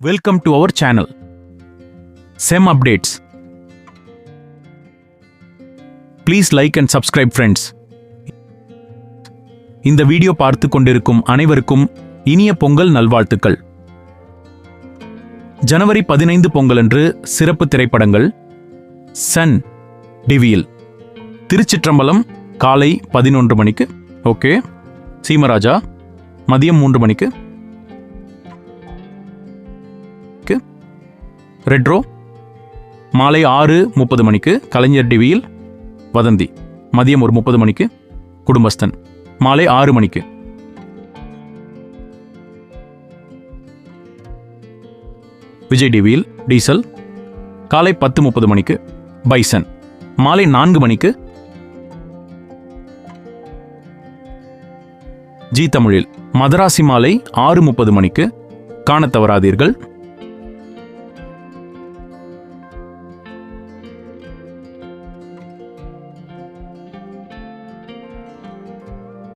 Welcome to our channel. SEM updates. Please like and subscribe friends. இந்த video பார்த்து கொண்டிருக்கும் அனைவருக்கும் இனிய பொங்கல் நல்வாழ்த்துக்கள். ஜனவரி 15 பொங்கலன்று சிறப்பு திரைப்படங்கள். சன் டிவியில் திருச்சிற்றம்பலம் காலை 11 மணிக்கு. ஓகே. சீமராஜா மதியம் 3 மணிக்கு. ரெட்ரோ மாலை 6:30 மணிக்கு. கலைஞர் டிவியில் வதந்தி மதியம் ஒரு 30 மணிக்கு. குடும்பஸ்தன் மாலை 6 மணிக்கு. விஜய் டிவியில் டீசல் காலை 10:30 மணிக்கு. பைசன் மாலை 4 மணிக்கு. ஜி தமிழில் மதராசி மாலை 6:30 மணிக்கு. காணத் தவறாதீர்கள்.